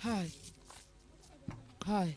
Hi. Hi.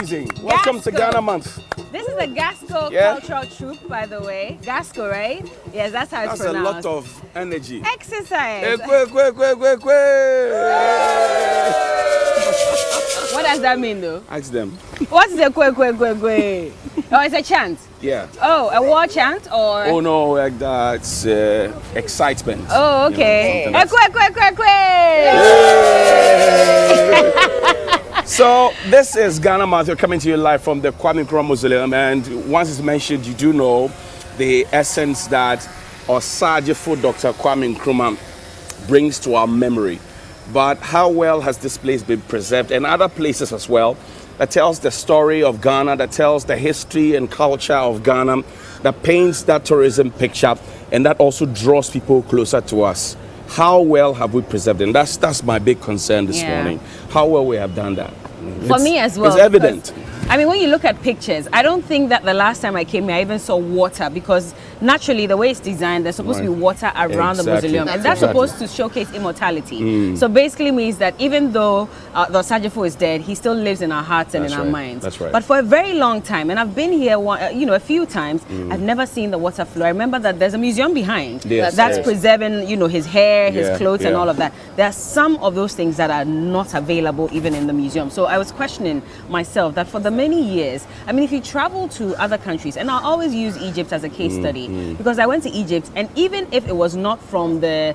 amazing. Welcome to Ghana Month. This is the Gasco cultural troupe, by the way. Gasco, right? Yes, that's how it's pronounced. That's a lot of energy. Exercise. What does that mean, though? Ask them. What's the kwe? Oh, it's a chant. Yeah. Oh, a war chant or? Oh no, like that's excitement. Oh, okay. You know, so this is Ghana Month. We're coming to you live from the Kwame Nkrumah Mausoleum, and once it's mentioned, you do know the essence that Osajifo Dr. Kwame Nkrumah brings to our memory. But how well has this place been preserved, and other places as well, that tells the story of Ghana, that tells the history and culture of Ghana, that paints that tourism picture, and that also draws people closer to us. How well have we preserved it? And that's my big concern this morning. How well we have done that. For me as well. It's evident. I mean, when you look at pictures, I don't think that the last time I came here I even saw water, because naturally the way it's designed, there's supposed to be water around the mausoleum, and that's supposed to showcase immortality. So basically means that even though the Osajifo is dead, he still lives in our hearts and in our minds. That's right. But for a very long time, and I've been here a few times, I've never seen the water flow. I remember that there's a museum behind that's preserving his hair, his clothes and all of that. There are some of those things that are not available even in the museum. So I was questioning myself that for the many years, I mean, if you travel to other countries, and I always use Egypt as a case study, because I went to Egypt, and even if it was not from the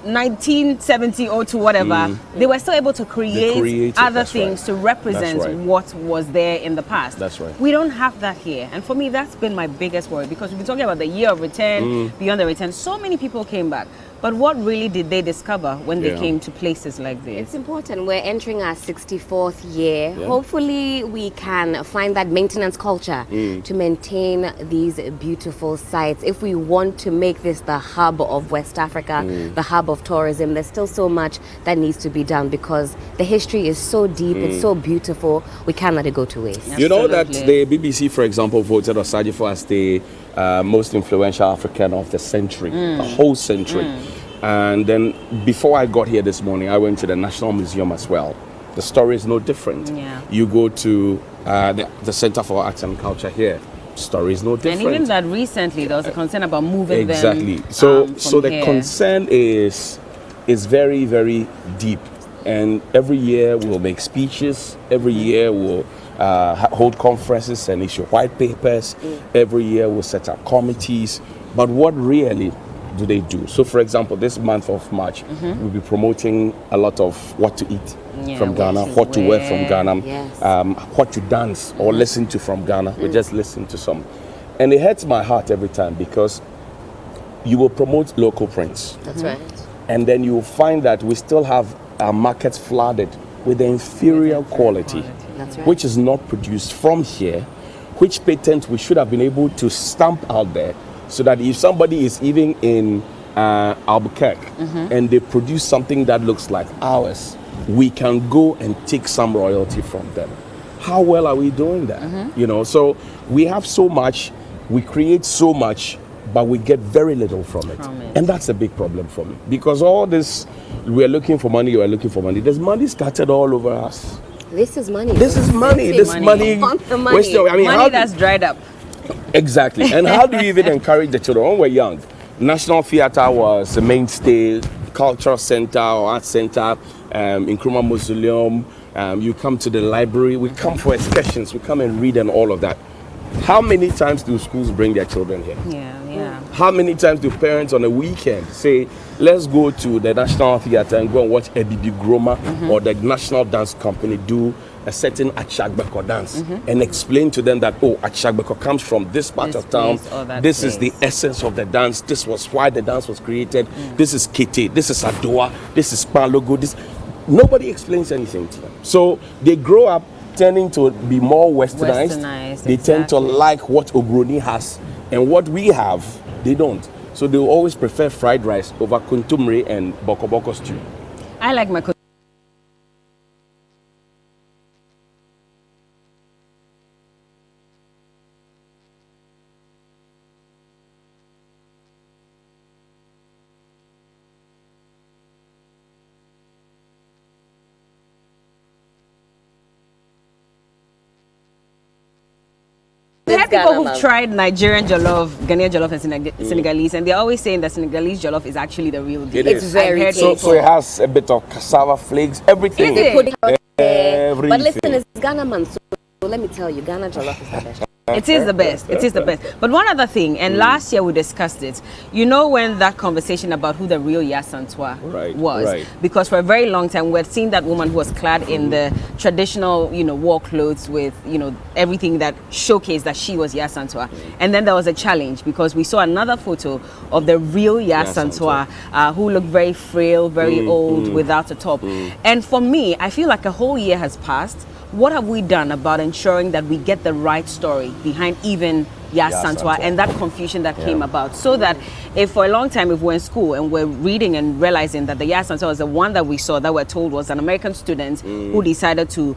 1970 or to whatever, they were still able to create other things to represent what was there in the past. That's right. We don't have that here, and for me that's been my biggest worry, because we've been talking about the year of return, beyond the return. So many people came back, but what really did they discover when they came to places like this? It's important. We're entering our 64th year. Hopefully we can find that maintenance culture to maintain these beautiful sites. If we want to make this the hub of West Africa, the hub of tourism, there's still so much that needs to be done, because the history is so deep, it's so beautiful, we can't let it go to waste. Absolutely. You know that the BBC, for example, voted Osajifo as the most influential African of the century, a whole century. And then before I got here this morning, I went to the National Museum as well. The story is no different. You go to the Center for Arts and Culture here, story is no different. And even that recently there was a concern about moving them. Exactly. So the concern is very, very deep. And every year we'll make speeches. Every year we'll hold conferences and issue white papers. Every year we'll set up committees. But what really do they do? So, for example, this month of March, we'll be promoting a lot of what to eat from Ghana, what to wear from Ghana, what to dance or listen to from Ghana. We just listen to some. And it hurts my heart every time, because you will promote local prints. That's right. And then you will find that we still have our markets flooded with the inferior quality, which is not produced from here, which patent we should have been able to stamp out there, so that if somebody is even in Albuquerque and they produce something that looks like ours, we can go and take some royalty from them. How well are we doing that? So we have so much, we create so much, but we get very little from it. And that's a big problem for me, because all this, we're looking for money, there's money scattered all over us. This is money. This is money. This money. Money that's dried up. Exactly. And how do you even encourage the children? When we're young, National Theatre was the mainstay, cultural center or art center, Nkrumah Mausoleum. You come to the library. We come for excursions. We come and read and all of that. How many times do schools bring their children here? How many times do parents on a weekend say, let's go to the National Theatre and go and watch Ebibi Groma or the National Dance Company do a certain Achagbeko dance and explain to them that, Achagbeko comes from this part of town. This is the essence of the dance. This was why the dance was created. This is Kete. This is Adoa. This is Palogo. Nobody explains anything to them. So they grow up tending to be more westernized. They tend to like what Ogroni has, and what we have, they don't. So they will always prefer fried rice over kuntumre and boko boko stew. I like my had people who've tried Nigerian jollof, Ghanaian jollof, and Senegalese, and they're always saying that Senegalese jollof is actually the real deal. It's very so it has a bit of cassava flakes, everything. But listen, it's Ghana man, so let me tell you, Ghana jollof is the best. It is the best. It is the best. But one other thing, and last year we discussed it. You know, when that conversation about who the real Yasantua was, right. Because for a very long time we had seen that woman who was clad in the traditional, you know, war clothes with, you know, everything that showcased that she was Yasantua. And then there was a challenge because we saw another photo of the real Yasantua who looked very frail, very old, without a top. And for me, I feel like a whole year has passed. What have we done about ensuring that we get the right story behind even Yasantua and that confusion that came about, so that if for a long time, if we're in school and we're reading and realizing that the Yasantua was the one that we saw that we're told was an American student who decided to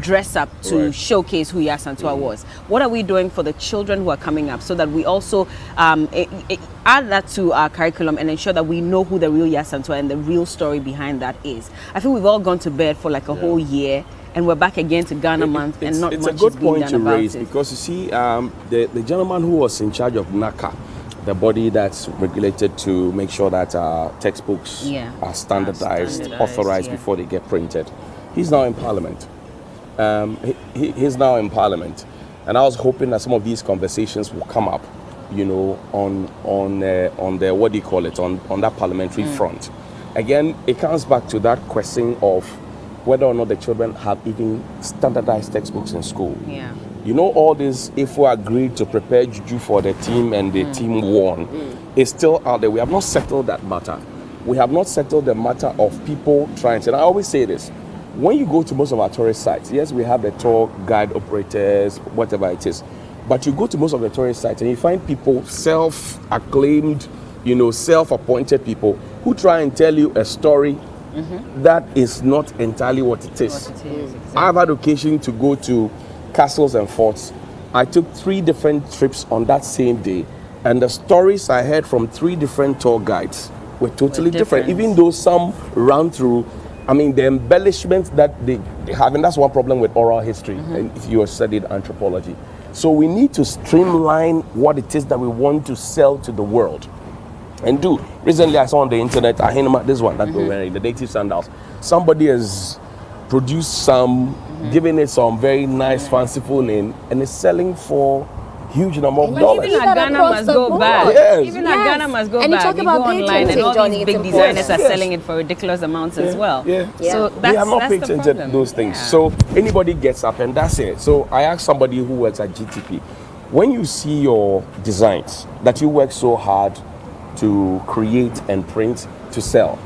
dress up to showcase who Yasantua was, what are we doing for the children who are coming up so that we also add that to our curriculum and ensure that we know who the real Yasantua and the real story behind that is? I think we've all gone to bed for like a whole year, and we're back again to Ghana month, and not much is being done about it. It's a good point to raise, because you see, the gentleman who was in charge of NACA, the body that's regulated to make sure that textbooks are standardized, authorized before they get printed, he's now in Parliament. He's now in Parliament, and I was hoping that some of these conversations will come up, you know, on the what do you call it, on that parliamentary front. Again, it comes back to that question of whether or not the children have even standardized textbooks in school. Yeah. You know, all this, if we agreed to prepare juju for the team and the team won, it's still out there. We have not settled that matter. We have not settled the matter of people trying to, and I always say this, when you go to most of our tourist sites, yes, we have the tour guide operators, whatever it is, but you go to most of the tourist sites and you find people, self-acclaimed, you know, self-appointed people who try and tell you a story that is not entirely what it is. Exactly. I've had occasion to go to castles and forts. I took 3 different trips on that same day, and the stories I heard from 3 different tour guides were totally different. Even though some ran through, I mean, the embellishments that they have, and that's one problem with oral history, and if you have studied anthropology. So we need to streamline what it is that we want to sell to the world. And do. Recently I saw on the internet, this one that we're wearing, the native sandals. Somebody has produced some, given it some very nice, fanciful name, and it's selling for huge number of dollars. Even Ghana must go back. Yes. Even Ghana must go back. And you go online, and all these big designers are yes. selling it for ridiculous amounts as well. So So we have not patented those things. Yeah. So anybody gets up and that's it. So I asked somebody who works at GTP, when you see your designs that you work so hard to create and print to sell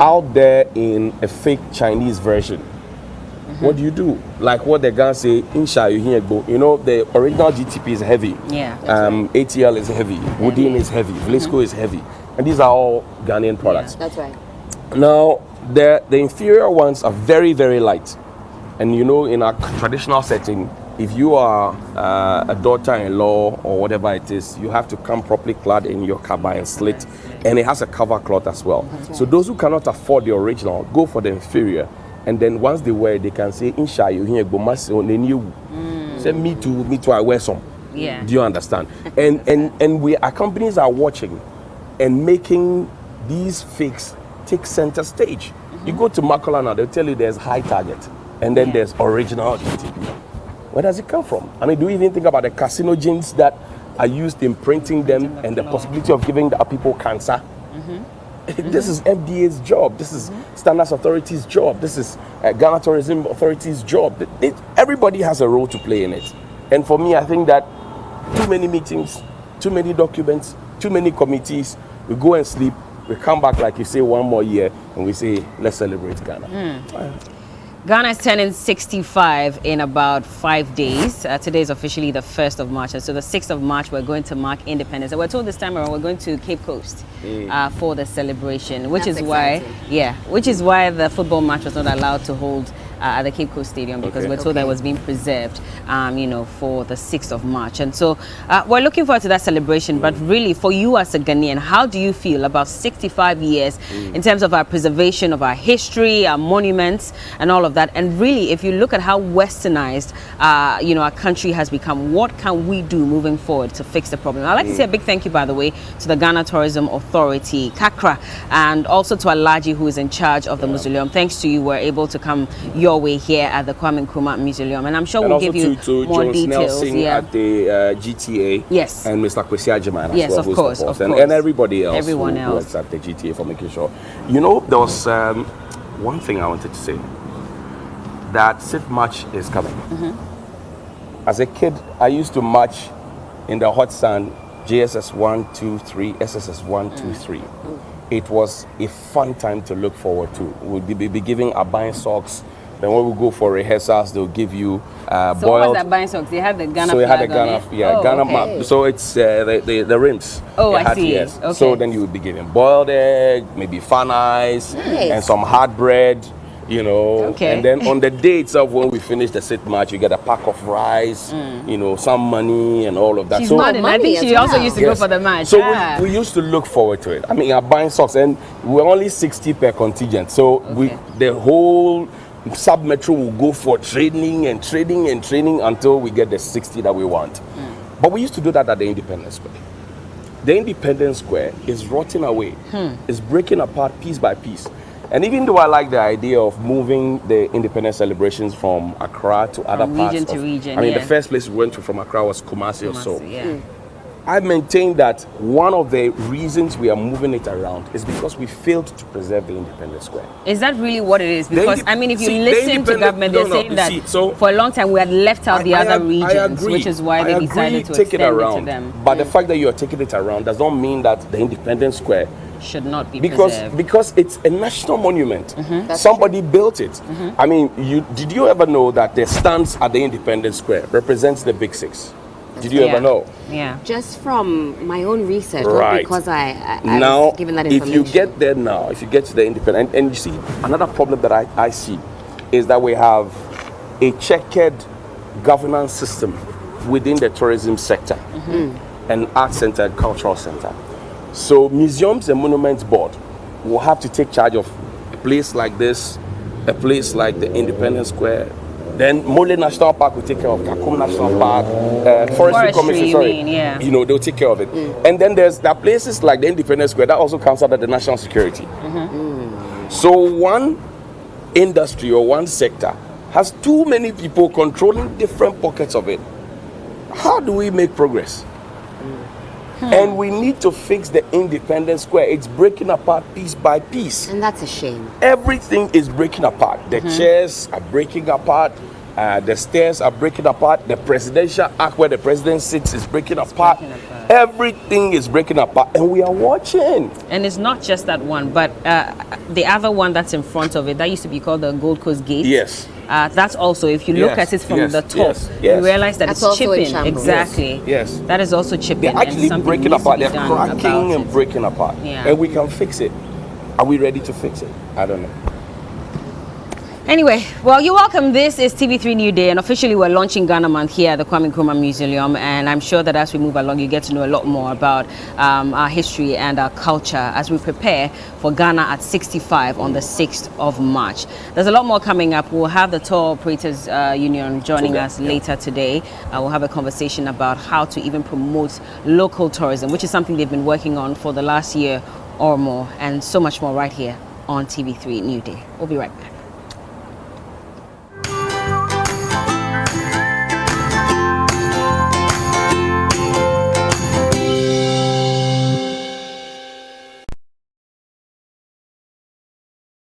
out there in a fake Chinese version, what do? Like what the guys say, Insha, you know, the original GTP is heavy. Yeah. ATL is heavy. Woodin is heavy. Vlisco is heavy. And these are all Ghanaian products. That's right. Now, the inferior ones are very, very light. And you know, in a traditional setting, if you are a daughter-in-law or whatever it is, you have to come properly clad in your kaba and slit, and it has a cover cloth as well. So those who cannot afford the original, go for the inferior, and then once they wear it, they can say, Insha, you hear go say, me too, I wear some. Yeah. Do you understand? And our companies are watching and making these fakes take center stage. You go to Makola now, they'll tell you there's high target, and then there's original GTP. Where does it come from? I mean, do you even think about the carcinogens that are used in printing them and the possibility of giving the people cancer? This is FDA's job. This is Standards Authority's job. This is Ghana Tourism Authority's job. Everybody has a role to play in it. And for me, I think that too many meetings, too many documents, too many committees, we go and sleep, we come back, like you say, one more year, and we say, let's celebrate Ghana. Ghana is turning 65 in about 5 days. Today is officially the 1st of March. And so the 6th of March, we're going to mark independence. And we're told this time around we're going to Cape Coast for the celebration, which is why the football match was not allowed to hold at the Cape Coast Stadium, because we're told that it was being preserved, you know, for the 6th of March. And so we're looking forward to that celebration. But really, for you as a Ghanaian, how do you feel about 65 years in terms of our preservation of our history, our monuments, and all of that? And really, if you look at how westernized, you know, our country has become, what can we do moving forward to fix the problem? I'd like to say a big thank you, by the way, to the Ghana Tourism Authority, CACRA, and also to Alaji, who is in charge of the mausoleum. Thanks to you, we're able to come your way here at the Kwame Nkrumah Mausoleum, and I'm sure we'll give you more Jones details. Nelson at the GTA, yes, and Mr. Kwesi Ajiman, yes, well, of course, and everybody else, everyone who works at the GTA for making sure. You know, there was one thing I wanted to say. That 6th March is coming. As a kid, I used to march in the hot sun, JSS 1, 2, 3, SSS 1, 2, 3. It was a fun time to look forward to. We'll be giving our buying socks. Then when we go for rehearsals, they'll give you so boiled. What was that buying socks? They had the Ghana so flag had the Ghana, on it? yeah, Ghana map. So it's the rims. Oh, I see. Yes. Okay. So then you would be given boiled egg, maybe fan ice, and some hard bread. You know, and then on the day itself, when we finish the 6th March, you get a pack of rice, you know, some money and all of that. She's nodding. I think she also used to go for the match. So we used to look forward to it. I mean, I'm buying socks, and we're only 60 per contingent. So the whole sub-metro will go for training and training and training until we get the 60 that we want. But we used to do that at the Independence Square. The Independence Square is rotting away. It's breaking apart piece by piece. And even though I like the idea of moving the independence celebrations from Accra to other parts region to region, I mean, the first place we went to from Accra was Kumasi or so. I maintain that one of the reasons we are moving it around is because we failed to preserve the Independence Square. Is that really what it is? Because, I mean, if you listen to government, they're saying that for a long time we had left out the other regions, which is why they decided to extend it to them. But the fact that you are taking it around does not mean that the Independence Square should not be preserved. Because it's a national monument. Somebody built it. I mean, did you ever know that the stands at the Independence Square represents the Big Six? Did you ever know? Yeah. Just from my own research, right. Because I now, was given that information. If you get there now, if you get to the Independence, and you see, another problem that I see is that we have a checkered governance system within the tourism sector, and arts center, cultural center. So museums and monuments board will have to take charge of a place like this, a place like the Independence Square. Then Mole National Park will take care of Kakum National Park, Forestry Commission, you know, they'll take care of it. And then there are places like the Independence Square that also comes under the national security. So one industry or one sector has too many people controlling different pockets of it. How do we make progress? And we need to fix the Independence Square. It's breaking apart piece by piece. And that's a shame. Everything is breaking apart. The chairs are breaking apart. The stairs are breaking apart. The presidential arc where the president sits is breaking apart. Everything is breaking apart. And we are watching. And it's not just that one, but the other one that's in front of it, that used to be called the Gold Coast Gate. Yes. That's also, if you look at it from the top, you realize that it's chipping. Exactly. Yes. That is also chipping. They're actually breaking apart. They're cracking and breaking apart. And we can fix it. Are we ready to fix it? I don't know. Anyway, well, you're welcome. This is TV3Newday, and officially we're launching Ghana Month here at the Kwame Nkrumah Mausoleum, and I'm sure that as we move along, you get to know a lot more about our history and our culture as we prepare for Ghana at 65 on the 6th of March. There's a lot more coming up. We'll have the Tour Operators Union joining us later today. We'll have a conversation about how to even promote local tourism, which is something they've been working on for the last year or more, and so much more right here on TV3Newday. We'll be right back.